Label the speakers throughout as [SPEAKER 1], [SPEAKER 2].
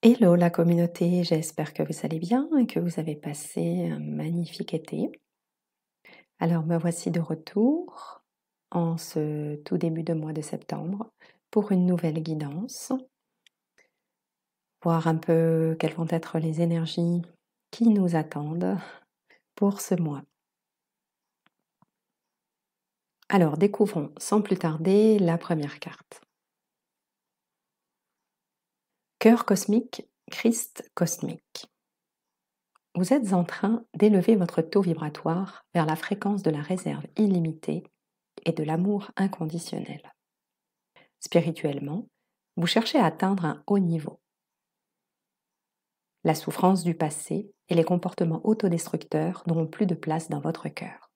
[SPEAKER 1] Hello la communauté, j'espère que vous allez bien et que vous avez passé un magnifique été. Alors me voici de retour en ce tout début de mois de septembre pour une nouvelle guidance, voir un peu quelles vont être les énergies qui nous attendent pour ce mois. Alors découvrons sans plus tarder la première carte. Cœur cosmique, Christ cosmique. Vous êtes en train d'élever votre taux vibratoire vers la fréquence de la réserve illimitée et de l'amour inconditionnel. Spirituellement, vous cherchez à atteindre un haut niveau. La souffrance du passé et les comportements autodestructeurs n'auront plus de place dans votre cœur.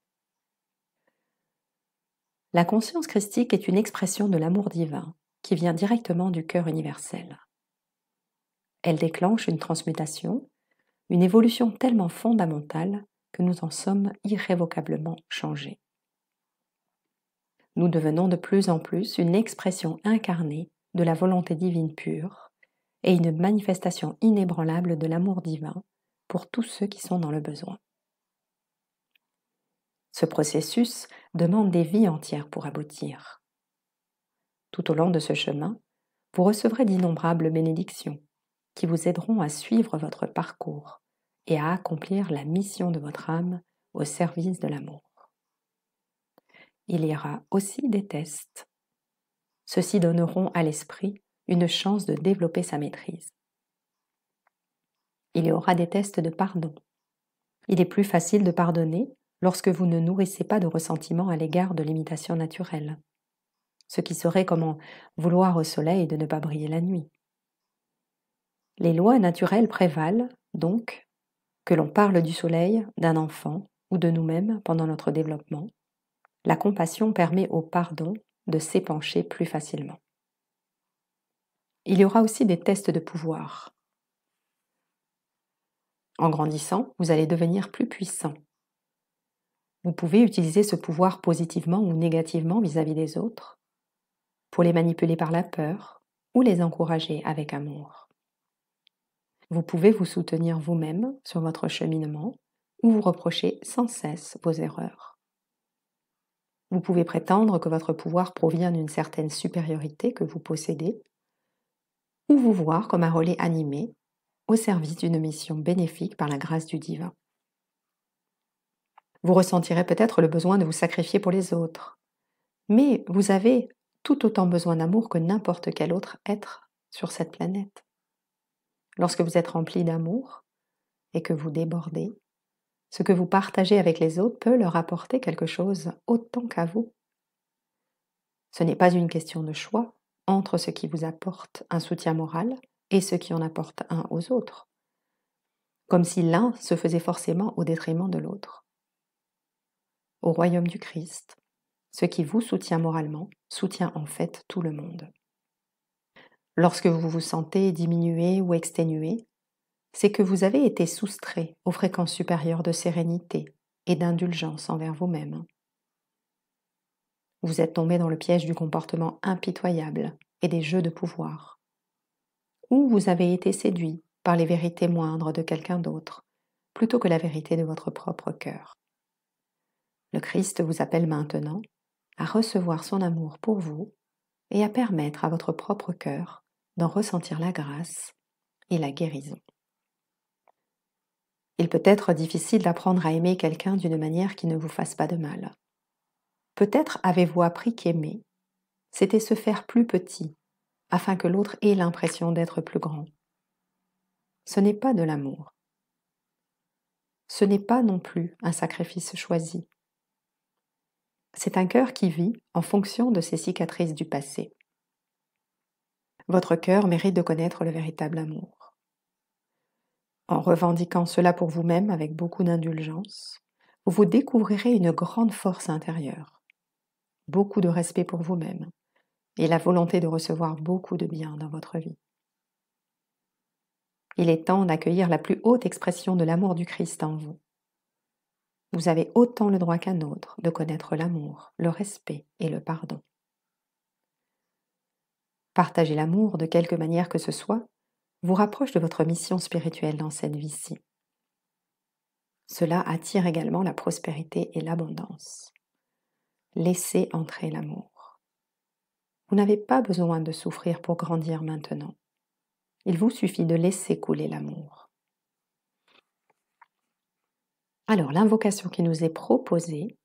[SPEAKER 1] La conscience christique est une expression de l'amour divin qui vient directement du cœur universel. Elle déclenche une transmutation, une évolution tellement fondamentale que nous en sommes irrévocablement changés. Nous devenons de plus en plus une expression incarnée de la volonté divine pure et une manifestation inébranlable de l'amour divin pour tous ceux qui sont dans le besoin. Ce processus demande des vies entières pour aboutir. Tout au long de ce chemin, vous recevrez d'innombrables bénédictions qui vous aideront à suivre votre parcours et à accomplir la mission de votre âme au service de l'amour. Il y aura aussi des tests. Ceux-ci donneront à l'esprit une chance de développer sa maîtrise. Il y aura des tests de pardon. Il est plus facile de pardonner lorsque vous ne nourrissez pas de ressentiment à l'égard de l'imitation naturelle, ce qui serait comme en vouloir au soleil de ne pas briller la nuit. Les lois naturelles prévalent, donc, que l'on parle du soleil, d'un enfant ou de nous-mêmes pendant notre développement. La compassion permet au pardon de s'épancher plus facilement. Il y aura aussi des tests de pouvoir. En grandissant, vous allez devenir plus puissant. Vous pouvez utiliser ce pouvoir positivement ou négativement vis-à-vis des autres, pour les manipuler par la peur ou les encourager avec amour. Vous pouvez vous soutenir vous-même sur votre cheminement ou vous reprocher sans cesse vos erreurs. Vous pouvez prétendre que votre pouvoir provient d'une certaine supériorité que vous possédez ou vous voir comme un relais animé au service d'une mission bénéfique par la grâce du divin. Vous ressentirez peut-être le besoin de vous sacrifier pour les autres, mais vous avez tout autant besoin d'amour que n'importe quel autre être sur cette planète. Lorsque vous êtes rempli d'amour et que vous débordez, ce que vous partagez avec les autres peut leur apporter quelque chose autant qu'à vous. Ce n'est pas une question de choix entre ce qui vous apporte un soutien moral et ce qui en apporte un aux autres, comme si l'un se faisait forcément au détriment de l'autre. Au royaume du Christ, ce qui vous soutient moralement soutient en fait tout le monde. Lorsque vous vous sentez diminué ou exténué, c'est que vous avez été soustrait aux fréquences supérieures de sérénité et d'indulgence envers vous-même. Vous êtes tombé dans le piège du comportement impitoyable et des jeux de pouvoir. Ou vous avez été séduit par les vérités moindres de quelqu'un d'autre, plutôt que la vérité de votre propre cœur. Le Christ vous appelle maintenant à recevoir son amour pour vous et à permettre à votre propre cœur d'en ressentir la grâce et la guérison. Il peut être difficile d'apprendre à aimer quelqu'un d'une manière qui ne vous fasse pas de mal. Peut-être avez-vous appris qu'aimer, c'était se faire plus petit, afin que l'autre ait l'impression d'être plus grand. Ce n'est pas de l'amour. Ce n'est pas non plus un sacrifice choisi. C'est un cœur qui vit en fonction de ses cicatrices du passé. Votre cœur mérite de connaître le véritable amour. En revendiquant cela pour vous-même avec beaucoup d'indulgence, vous découvrirez une grande force intérieure, beaucoup de respect pour vous-même et la volonté de recevoir beaucoup de bien dans votre vie. Il est temps d'accueillir la plus haute expression de l'amour du Christ en vous. Vous avez autant le droit qu'un autre de connaître l'amour, le respect et le pardon. Partagez l'amour de quelque manière que ce soit, vous rapproche de votre mission spirituelle dans cette vie-ci. Cela attire également la prospérité et l'abondance. Laissez entrer l'amour. Vous n'avez pas besoin de souffrir pour grandir maintenant. Il vous suffit de laisser couler l'amour. Alors, l'invocation qui nous est proposée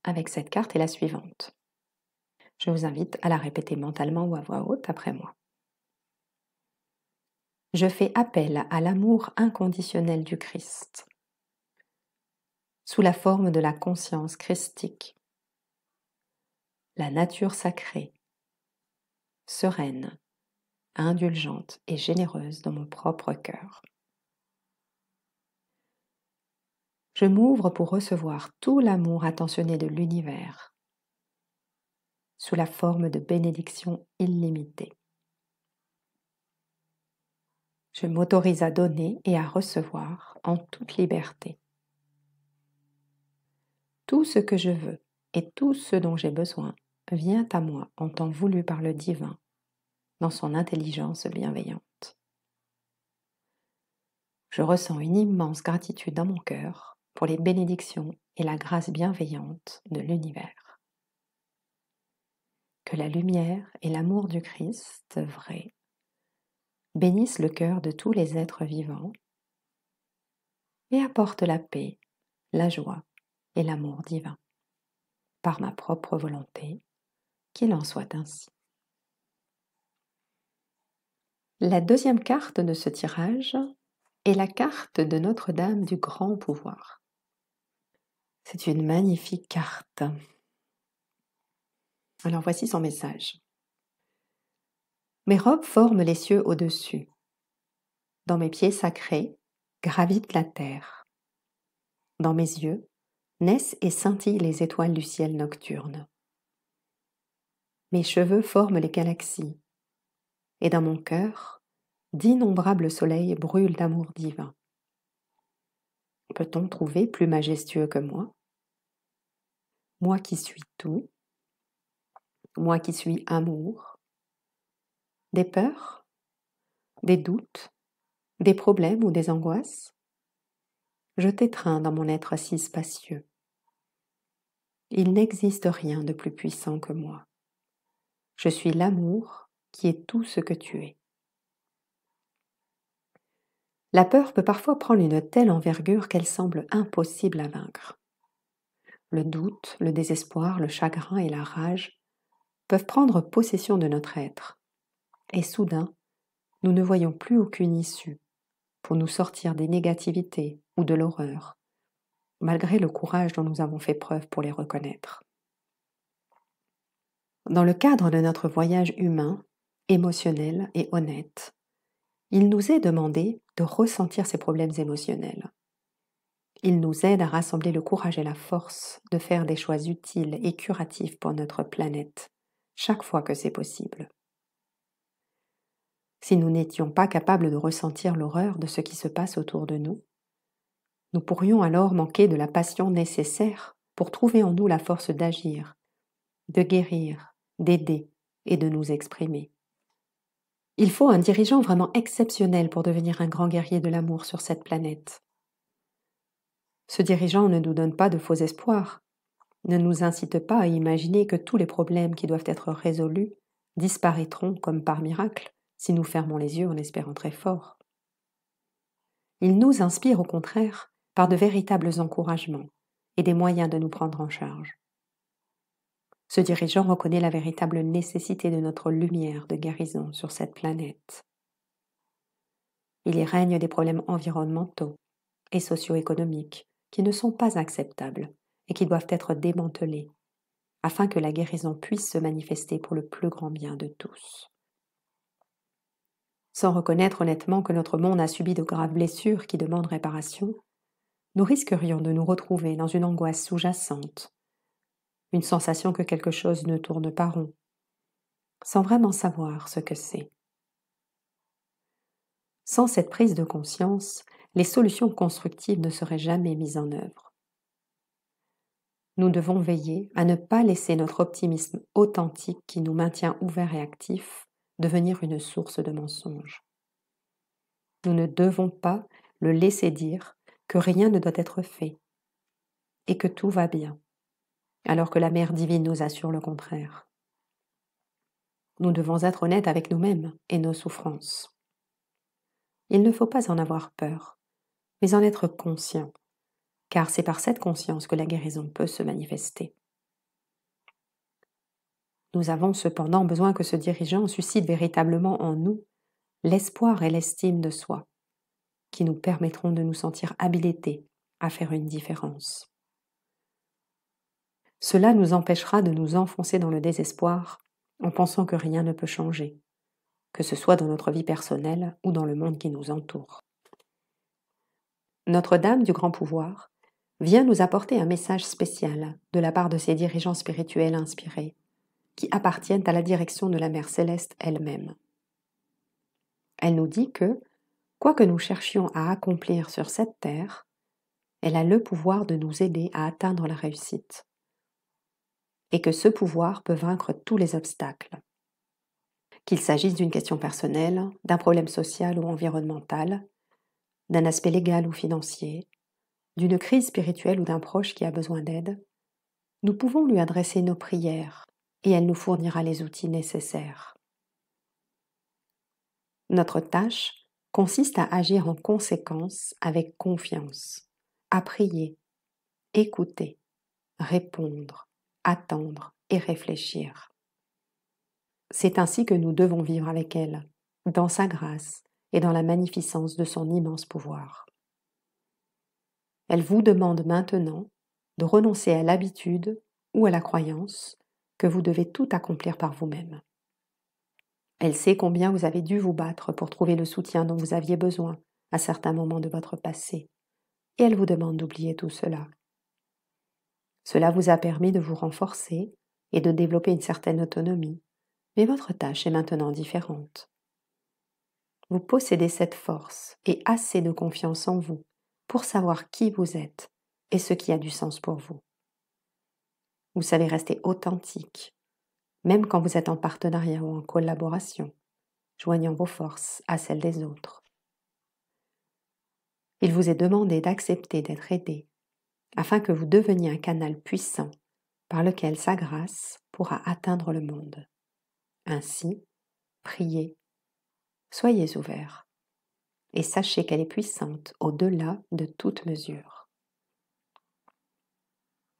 [SPEAKER 1] avec cette carte est la suivante. Je vous invite à la répéter mentalement ou à voix haute après moi. Je fais appel à l'amour inconditionnel du Christ, sous la forme de la conscience christique, la nature sacrée, sereine, indulgente et généreuse dans mon propre cœur. Je m'ouvre pour recevoir tout l'amour attentionné de l'univers, sous la forme de bénédictions illimitées. Je m'autorise à donner et à recevoir en toute liberté. Tout ce que je veux et tout ce dont j'ai besoin vient à moi en temps voulu par le divin, dans son intelligence bienveillante. Je ressens une immense gratitude dans mon cœur pour les bénédictions et la grâce bienveillante de l'univers. Que la lumière et l'amour du Christ vrai bénissent le cœur de tous les êtres vivants et apportent la paix, la joie et l'amour divin. Par ma propre volonté, qu'il en soit ainsi. La deuxième carte de ce tirage est la carte de Notre-Dame du Grand Pouvoir. C'est une magnifique carte. Alors voici son message. Mes robes forment les cieux au-dessus. Dans mes pieds sacrés gravite la terre. Dans mes yeux naissent et scintillent les étoiles du ciel nocturne. Mes cheveux forment les galaxies, et dans mon cœur, d'innombrables soleils brûlent d'amour divin. Peut-on trouver plus majestueux que moi? Moi qui suis tout, moi qui suis amour, des peurs, des doutes, des problèmes ou des angoisses? Je t'étreins dans mon être si spacieux. Il n'existe rien de plus puissant que moi. Je suis l'amour qui est tout ce que tu es. La peur peut parfois prendre une telle envergure qu'elle semble impossible à vaincre. Le doute, le désespoir, le chagrin et la rage peuvent prendre possession de notre être. Et soudain, nous ne voyons plus aucune issue pour nous sortir des négativités ou de l'horreur, malgré le courage dont nous avons fait preuve pour les reconnaître. Dans le cadre de notre voyage humain, émotionnel et honnête, il nous est demandé de ressentir ces problèmes émotionnels. Il nous aide à rassembler le courage et la force de faire des choix utiles et curatifs pour notre planète, chaque fois que c'est possible. Si nous n'étions pas capables de ressentir l'horreur de ce qui se passe autour de nous, nous pourrions alors manquer de la passion nécessaire pour trouver en nous la force d'agir, de guérir, d'aider et de nous exprimer. Il faut un dirigeant vraiment exceptionnel pour devenir un grand guerrier de l'amour sur cette planète. Ce dirigeant ne nous donne pas de faux espoirs, ne nous incite pas à imaginer que tous les problèmes qui doivent être résolus disparaîtront comme par miracle si nous fermons les yeux en espérant très fort. Il nous inspire au contraire par de véritables encouragements et des moyens de nous prendre en charge. Ce dirigeant reconnaît la véritable nécessité de notre lumière de guérison sur cette planète. Il y règne des problèmes environnementaux et socio-économiques qui ne sont pas acceptables et qui doivent être démantelés afin que la guérison puisse se manifester pour le plus grand bien de tous. Sans reconnaître honnêtement que notre monde a subi de graves blessures qui demandent réparation, nous risquerions de nous retrouver dans une angoisse sous-jacente, une sensation que quelque chose ne tourne pas rond, sans vraiment savoir ce que c'est. Sans cette prise de conscience, les solutions constructives ne seraient jamais mises en œuvre. Nous devons veiller à ne pas laisser notre optimisme authentique qui nous maintient ouverts et actifs devenir une source de mensonges. Nous ne devons pas le laisser dire que rien ne doit être fait et que tout va bien, alors que la Mère divine nous assure le contraire. Nous devons être honnêtes avec nous-mêmes et nos souffrances. Il ne faut pas en avoir peur, mais en être conscient, car c'est par cette conscience que la guérison peut se manifester. Nous avons cependant besoin que ce dirigeant suscite véritablement en nous l'espoir et l'estime de soi, qui nous permettront de nous sentir habilités à faire une différence. Cela nous empêchera de nous enfoncer dans le désespoir en pensant que rien ne peut changer, que ce soit dans notre vie personnelle ou dans le monde qui nous entoure. Notre-Dame du Grand Pouvoir vient nous apporter un message spécial de la part de ses dirigeants spirituels inspirés, qui appartiennent à la direction de la Mère Céleste elle-même. Elle nous dit que, quoi que nous cherchions à accomplir sur cette terre, elle a le pouvoir de nous aider à atteindre la réussite, et que ce pouvoir peut vaincre tous les obstacles. Qu'il s'agisse d'une question personnelle, d'un problème social ou environnemental, d'un aspect légal ou financier, d'une crise spirituelle ou d'un proche qui a besoin d'aide, nous pouvons lui adresser nos prières et elle nous fournira les outils nécessaires. Notre tâche consiste à agir en conséquence avec confiance, à prier, écouter, répondre, attendre et réfléchir. C'est ainsi que nous devons vivre avec elle, dans sa grâce et dans la magnificence de son immense pouvoir. Elle vous demande maintenant de renoncer à l'habitude ou à la croyance que vous devez tout accomplir par vous-même. Elle sait combien vous avez dû vous battre pour trouver le soutien dont vous aviez besoin à certains moments de votre passé, et elle vous demande d'oublier tout cela. Cela vous a permis de vous renforcer et de développer une certaine autonomie, mais votre tâche est maintenant différente. Vous possédez cette force et assez de confiance en vous pour savoir qui vous êtes et ce qui a du sens pour vous. Vous savez rester authentique, même quand vous êtes en partenariat ou en collaboration, joignant vos forces à celles des autres. Il vous est demandé d'accepter d'être aidé, afin que vous deveniez un canal puissant par lequel sa grâce pourra atteindre le monde. Ainsi, priez, soyez ouverts, et sachez qu'elle est puissante au-delà de toute mesure.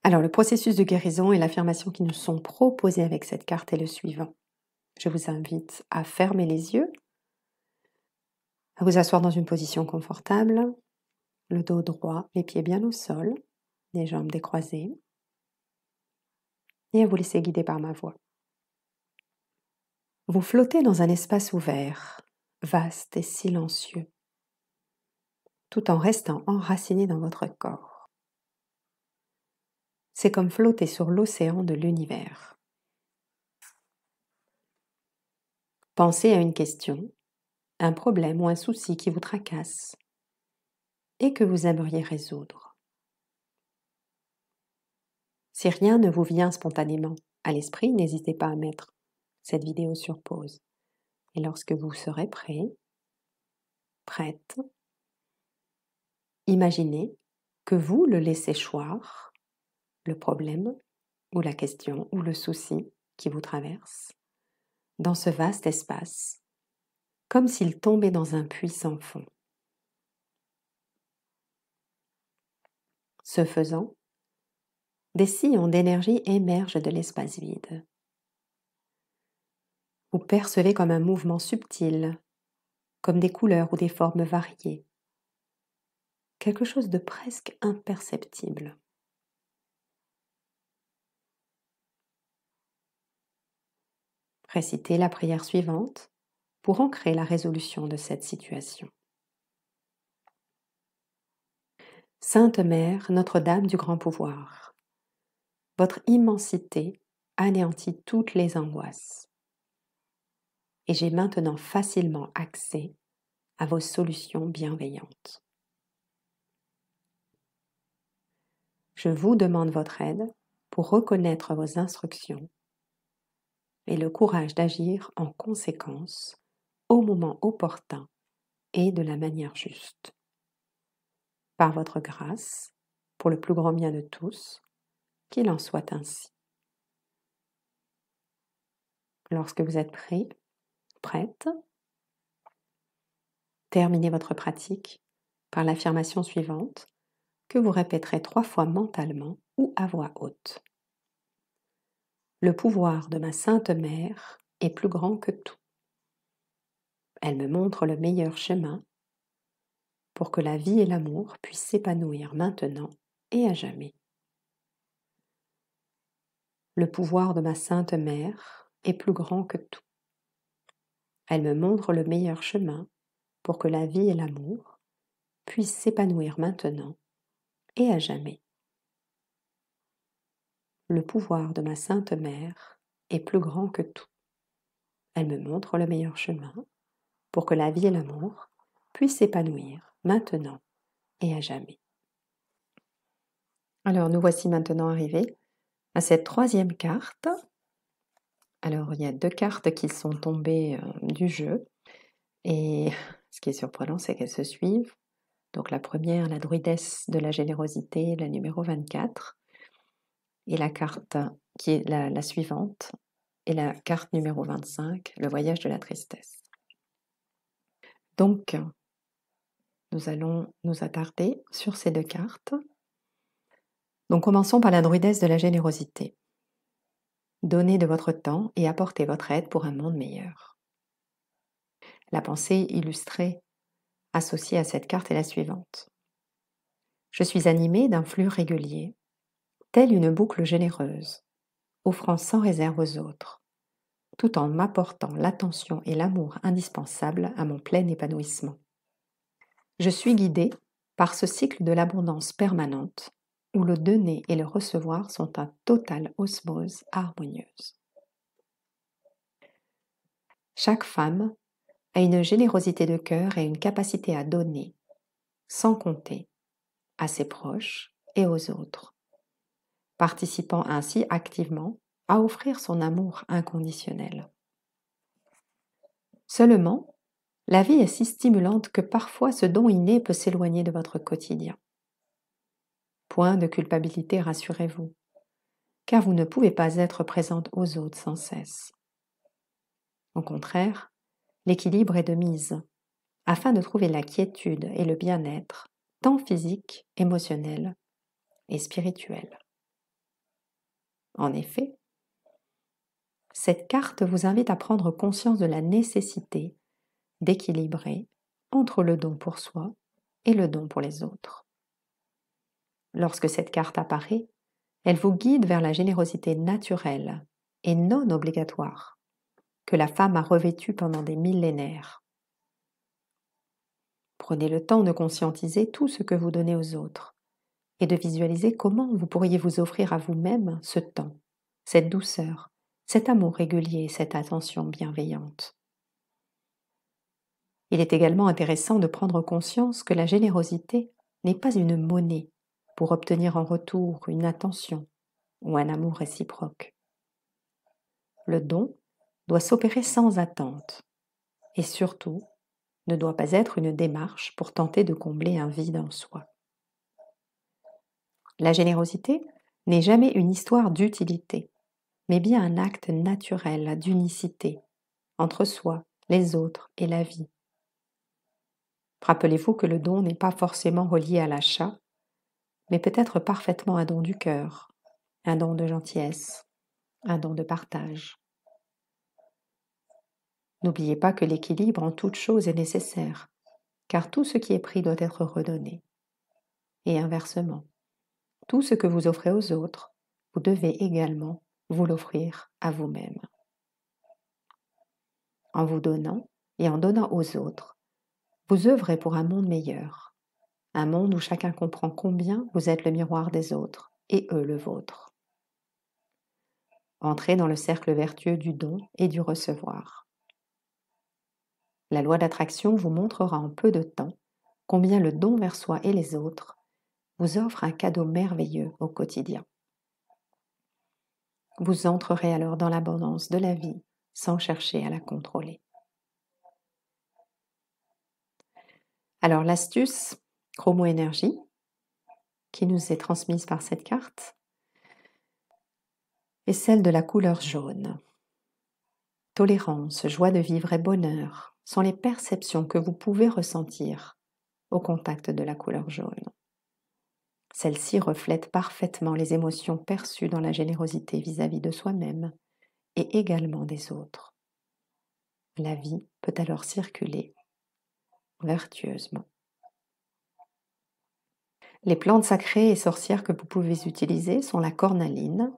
[SPEAKER 1] Alors, le processus de guérison et l'affirmation qui nous sont proposés avec cette carte est le suivant. Je vous invite à fermer les yeux, à vous asseoir dans une position confortable, le dos droit, les pieds bien au sol, les jambes décroisées, et à vous laisser guider par ma voix. Vous flottez dans un espace ouvert, vaste et silencieux, tout en restant enraciné dans votre corps. C'est comme flotter sur l'océan de l'univers. Pensez à une question, un problème ou un souci qui vous tracasse et que vous aimeriez résoudre. Si rien ne vous vient spontanément à l'esprit, n'hésitez pas à mettre cette vidéo sur pause. Et lorsque vous serez prêt, prête, imaginez que vous le laissez choir, le problème ou la question ou le souci qui vous traverse, dans ce vaste espace, comme s'il tombait dans un puits sans fond. Ce faisant, des sillons d'énergie émergent de l'espace vide. Vous percevez comme un mouvement subtil, comme des couleurs ou des formes variées, quelque chose de presque imperceptible. Récitez la prière suivante pour ancrer la résolution de cette situation. Sainte Mère, Notre-Dame du Grand Pouvoir, votre immensité anéantit toutes les angoisses. Et j'ai maintenant facilement accès à vos solutions bienveillantes. Je vous demande votre aide pour reconnaître vos instructions et le courage d'agir en conséquence au moment opportun et de la manière juste. Par votre grâce, pour le plus grand bien de tous, qu'il en soit ainsi. Lorsque vous êtes prêt, prête, terminez votre pratique par l'affirmation suivante que vous répéterez 3 fois mentalement ou à voix haute. Le pouvoir de ma Sainte Mère est plus grand que tout. Elle me montre le meilleur chemin pour que la vie et l'amour puissent s'épanouir maintenant et à jamais. Le pouvoir de ma Sainte Mère est plus grand que tout. Elle me montre le meilleur chemin pour que la vie et l'amour puissent s'épanouir maintenant et à jamais. Le pouvoir de ma Sainte Mère est plus grand que tout. Elle me montre le meilleur chemin pour que la vie et l'amour puissent s'épanouir maintenant et à jamais. Alors nous voici maintenant arrivés à cette 3e carte. Alors il y a 2 cartes qui sont tombées du jeu et ce qui est surprenant c'est qu'elles se suivent. Donc la première, la druidesse de la générosité, la numéro 24, et la carte qui est la suivante, et la carte numéro 25, le voyage de la tristesse. Donc, nous allons nous attarder sur ces 2 cartes. Donc commençons par la druidesse de la générosité. Donnez de votre temps et apportez votre aide pour un monde meilleur. La pensée illustrée associée à cette carte est la suivante. Je suis animée d'un flux régulier, telle une boucle généreuse, offrant sans réserve aux autres, tout en m'apportant l'attention et l'amour indispensables à mon plein épanouissement. Je suis guidée par ce cycle de l'abondance permanente où le donner et le recevoir sont en totale osmose harmonieuse. Chaque femme a une générosité de cœur et une capacité à donner, sans compter, à ses proches et aux autres, participant ainsi activement à offrir son amour inconditionnel. Seulement, la vie est si stimulante que parfois ce don inné peut s'éloigner de votre quotidien. Point de culpabilité, rassurez-vous, car vous ne pouvez pas être présente aux autres sans cesse. Au contraire, l'équilibre est de mise, afin de trouver la quiétude et le bien-être, tant physique, émotionnel et spirituel. En effet, cette carte vous invite à prendre conscience de la nécessité d'équilibrer entre le don pour soi et le don pour les autres. Lorsque cette carte apparaît, elle vous guide vers la générosité naturelle et non obligatoire que la femme a revêtue pendant des millénaires. Prenez le temps de conscientiser tout ce que vous donnez aux autres et de visualiser comment vous pourriez vous offrir à vous-même ce temps, cette douceur, cet amour régulier, cette attention bienveillante. Il est également intéressant de prendre conscience que la générosité n'est pas une monnaie pour obtenir en retour une attention ou un amour réciproque. Le don doit s'opérer sans attente et surtout ne doit pas être une démarche pour tenter de combler un vide en soi. La générosité n'est jamais une histoire d'utilité, mais bien un acte naturel d'unicité entre soi, les autres et la vie. Rappelez-vous que le don n'est pas forcément relié à l'achat, mais peut être parfaitement un don du cœur, un don de gentillesse, un don de partage. N'oubliez pas que l'équilibre en toute chose est nécessaire, car tout ce qui est pris doit être redonné. Et inversement, tout ce que vous offrez aux autres, vous devez également vous l'offrir à vous-même. En vous donnant et en donnant aux autres, vous œuvrez pour un monde meilleur, un monde où chacun comprend combien vous êtes le miroir des autres et eux le vôtre. Entrez dans le cercle vertueux du don et du recevoir. La loi d'attraction vous montrera en peu de temps combien le don vers soi et les autres vous offre un cadeau merveilleux au quotidien. Vous entrerez alors dans l'abondance de la vie sans chercher à la contrôler. Alors l'astuce chromo-énergie qui nous est transmise par cette carte est celle de la couleur jaune. Tolérance, joie de vivre et bonheur sont les perceptions que vous pouvez ressentir au contact de la couleur jaune. Celle-ci reflète parfaitement les émotions perçues dans la générosité vis-à-vis de soi-même et également des autres. La vie peut alors circuler vertueusement. Les plantes sacrées et sorcières que vous pouvez utiliser sont la cornaline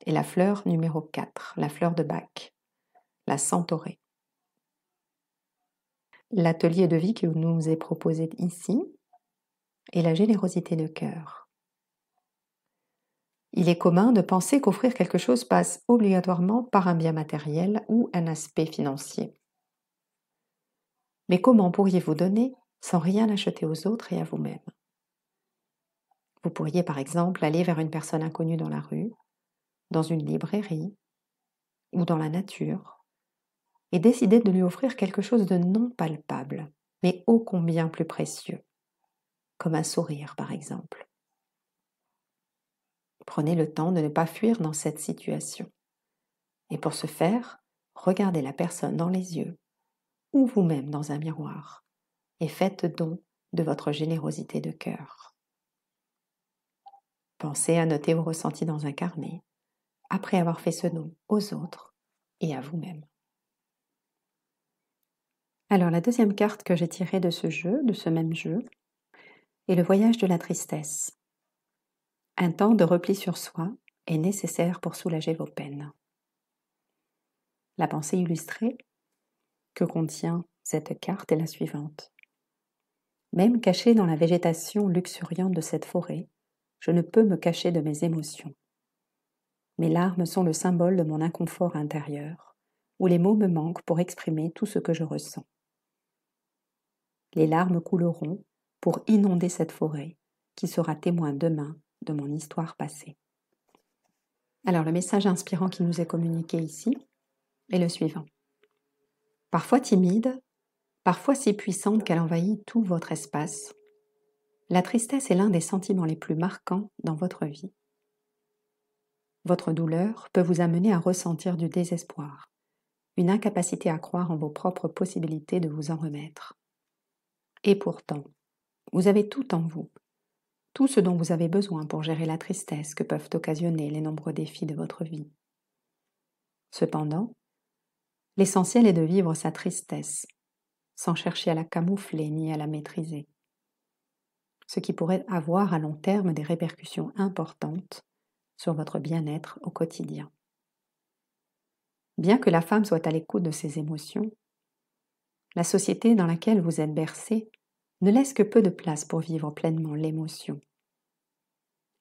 [SPEAKER 1] et la fleur numéro 4, la fleur de Bach, la centaurée. L'atelier de vie qui nous est proposé ici est la générosité de cœur. Il est commun de penser qu'offrir quelque chose passe obligatoirement par un bien matériel ou un aspect financier. Mais comment pourriez-vous donner sans rien acheter aux autres et à vous-même? Vous pourriez par exemple aller vers une personne inconnue dans la rue, dans une librairie ou dans la nature et décider de lui offrir quelque chose de non palpable, mais ô combien plus précieux, comme un sourire par exemple. Prenez le temps de ne pas fuir dans cette situation. Et pour ce faire, regardez la personne dans les yeux ou vous-même dans un miroir et faites don de votre générosité de cœur. Pensez à noter vos ressentis dans un carnet après avoir fait ce don aux autres et à vous-même. Alors la deuxième carte que j'ai tirée de ce même jeu, est le voyage de la tristesse. Un temps de repli sur soi est nécessaire pour soulager vos peines. La pensée illustrée que contient cette carte est la suivante. Même caché dans la végétation luxuriante de cette forêt, je ne peux me cacher de mes émotions. Mes larmes sont le symbole de mon inconfort intérieur, où les mots me manquent pour exprimer tout ce que je ressens. Les larmes couleront pour inonder cette forêt, qui sera témoin demain de mon histoire passée. Alors le message inspirant qui nous est communiqué ici est le suivant. Parfois timide, parfois si puissante qu'elle envahit tout votre espace, la tristesse est l'un des sentiments les plus marquants dans votre vie. Votre douleur peut vous amener à ressentir du désespoir, une incapacité à croire en vos propres possibilités de vous en remettre. Et pourtant, vous avez tout en vous, tout ce dont vous avez besoin pour gérer la tristesse que peuvent occasionner les nombreux défis de votre vie. Cependant, l'essentiel est de vivre sa tristesse, sans chercher à la camoufler ni à la maîtriser, ce qui pourrait avoir à long terme des répercussions importantes sur votre bien-être au quotidien. Bien que la femme soit à l'écoute de ses émotions, la société dans laquelle vous êtes bercé ne laisse que peu de place pour vivre pleinement l'émotion,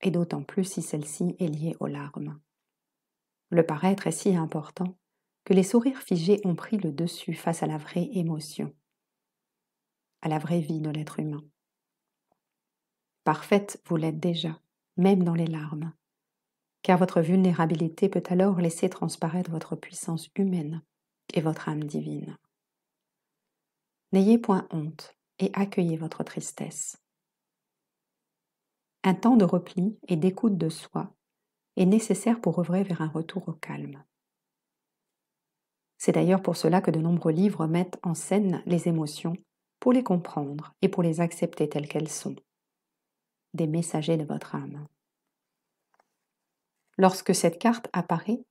[SPEAKER 1] et d'autant plus si celle-ci est liée aux larmes. Le paraître est si important que les sourires figés ont pris le dessus face à la vraie émotion, à la vraie vie de l'être humain. Parfaite, vous l'êtes déjà, même dans les larmes, car votre vulnérabilité peut alors laisser transparaître votre puissance humaine et votre âme divine. N'ayez point honte et accueillez votre tristesse. Un temps de repli et d'écoute de soi est nécessaire pour œuvrer vers un retour au calme. C'est d'ailleurs pour cela que de nombreux livres mettent en scène les émotions pour les comprendre et pour les accepter telles qu'elles sont, des messagers de votre âme. Lorsque cette carte apparaît,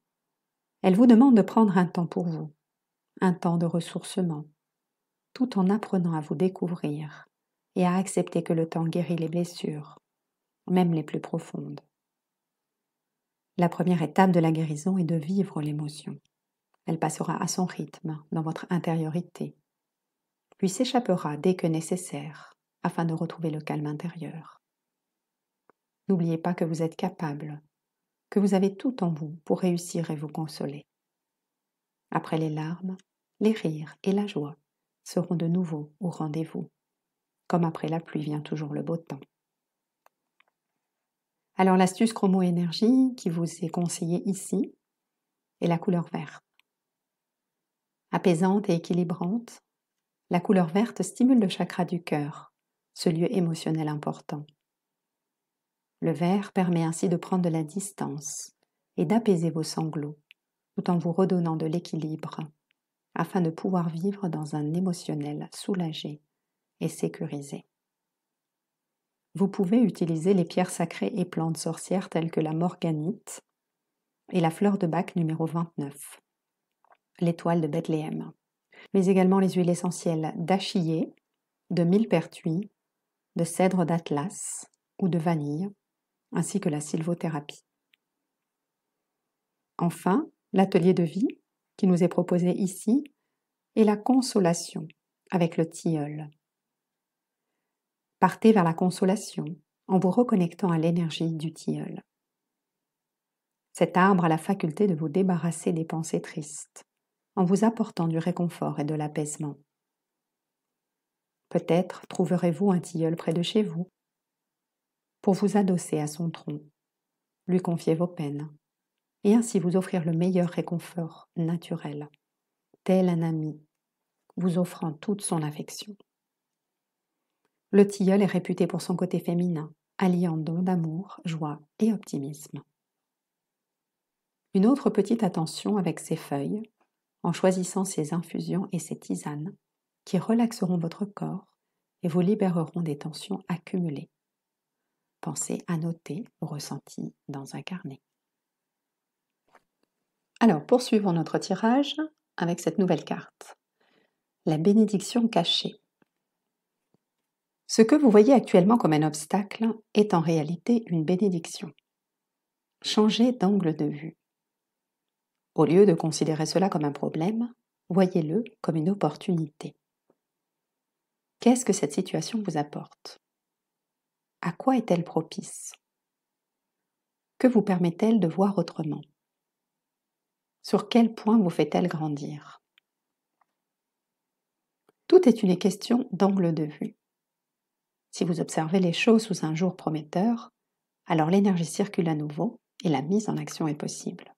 [SPEAKER 1] elle vous demande de prendre un temps pour vous, un temps de ressourcement, tout en apprenant à vous découvrir et à accepter que le temps guérit les blessures, même les plus profondes. La première étape de la guérison est de vivre l'émotion. Elle passera à son rythme dans votre intériorité, puis s'échappera dès que nécessaire afin de retrouver le calme intérieur. N'oubliez pas que vous êtes capable, que vous avez tout en vous pour réussir et vous consoler. Après les larmes, les rires et la joie seront de nouveau au rendez-vous. Comme après la pluie vient toujours le beau temps. Alors l'astuce chromo-énergie qui vous est conseillée ici est la couleur verte. Apaisante et équilibrante, La couleur verte stimule le chakra du cœur, ce lieu émotionnel important. Le vert permet ainsi de prendre de la distance et d'apaiser vos sanglots, tout en vous redonnant de l'équilibre, afin de pouvoir vivre dans un émotionnel soulagé et sécurisé. Vous pouvez utiliser les pierres sacrées et plantes sorcières telles que la morganite et la fleur de bac numéro 29, l'étoile de Bethléem, mais également les huiles essentielles d'achillée, de millepertuis, de cèdre d'Atlas ou de vanille, ainsi que la sylvothérapie. Enfin, l'atelier de vie qui nous est proposé ici est la consolation avec le tilleul. Partez vers la consolation en vous reconnectant à l'énergie du tilleul. Cet arbre a la faculté de vous débarrasser des pensées tristes, en vous apportant du réconfort et de l'apaisement. Peut-être trouverez-vous un tilleul près de chez vous, pour vous adosser à son tronc, lui confier vos peines, et ainsi vous offrir le meilleur réconfort naturel, tel un ami, vous offrant toute son affection. Le tilleul est réputé pour son côté féminin, alliant don d'amour, joie et optimisme. Une autre petite attention avec ces feuilles, en choisissant ces infusions et ces tisanes, qui relaxeront votre corps et vous libéreront des tensions accumulées. Pensez à noter vos ressentis dans un carnet. Alors, poursuivons notre tirage avec cette nouvelle carte. La bénédiction cachée. Ce que vous voyez actuellement comme un obstacle est en réalité une bénédiction. Changez d'angle de vue. Au lieu de considérer cela comme un problème, voyez-le comme une opportunité. Qu'est-ce que cette situation vous apporte? À quoi est-elle propice? Que vous permet-elle de voir autrement? Sur quel point vous fait-elle grandir? Tout est une question d'angle de vue. Si vous observez les choses sous un jour prometteur, alors l'énergie circule à nouveau et la mise en action est possible.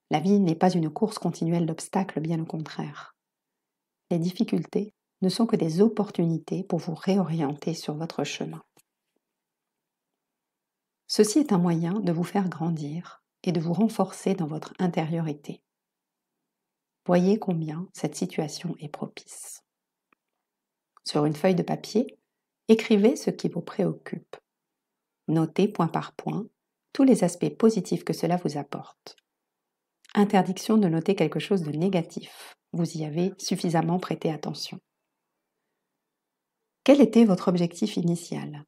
[SPEAKER 1] La vie n'est pas une course continuelle d'obstacles, bien au contraire. Les difficultés ne sont que des opportunités pour vous réorienter sur votre chemin. Ceci est un moyen de vous faire grandir et de vous renforcer dans votre intériorité. Voyez combien cette situation est propice. Sur une feuille de papier, écrivez ce qui vous préoccupe. Notez point par point tous les aspects positifs que cela vous apporte. Interdiction de noter quelque chose de négatif. Vous y avez suffisamment prêté attention. Quel était votre objectif initial?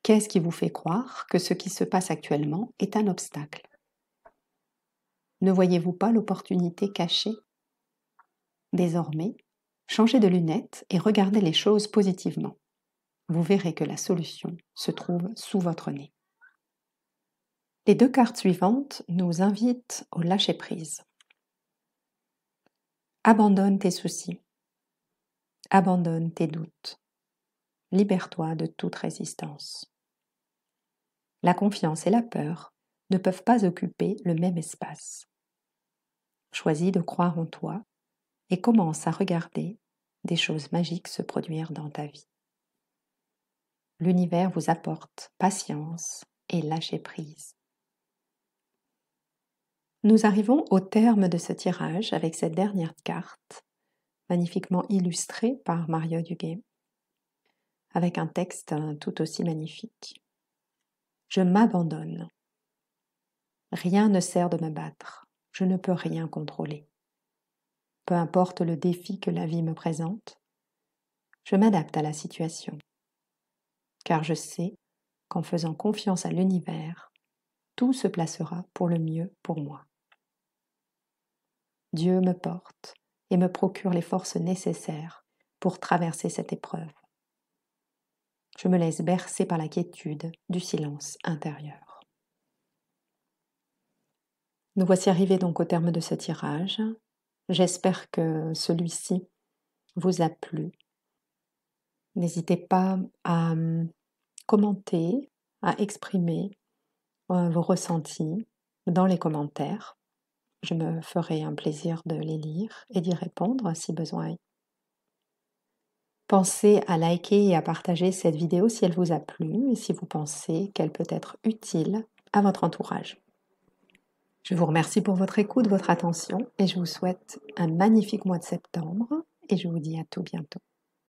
[SPEAKER 1] Qu'est-ce qui vous fait croire que ce qui se passe actuellement est un obstacle? Ne voyez-vous pas l'opportunité cachée? Désormais, changez de lunettes et regardez les choses positivement. Vous verrez que la solution se trouve sous votre nez. Les deux cartes suivantes nous invitent au lâcher-prise. Abandonne tes soucis. Abandonne tes doutes. Libère-toi de toute résistance. La confiance et la peur ne peuvent pas occuper le même espace. Choisis de croire en toi et commence à regarder des choses magiques se produire dans ta vie. L'univers vous apporte patience et lâcher-prise. Nous arrivons au terme de ce tirage avec cette dernière carte, magnifiquement illustrée par Mario Duguay, avec un texte tout aussi magnifique. Je m'abandonne. Rien ne sert de me battre. Je ne peux rien contrôler. Peu importe le défi que la vie me présente, je m'adapte à la situation, car je sais qu'en faisant confiance à l'univers, tout se placera pour le mieux pour moi. Dieu me porte et me procure les forces nécessaires pour traverser cette épreuve. Je me laisse bercer par la quiétude du silence intérieur. Nous voici arrivés donc au terme de ce tirage. J'espère que celui-ci vous a plu. N'hésitez pas à commenter, à exprimer vos ressentis dans les commentaires. je me ferai un plaisir de les lire et d'y répondre si besoin est. Pensez à liker et à partager cette vidéo si elle vous a plu et si vous pensez qu'elle peut être utile à votre entourage. Je vous remercie pour votre écoute, votre attention et je vous souhaite un magnifique mois de septembre et je vous dis à tout bientôt.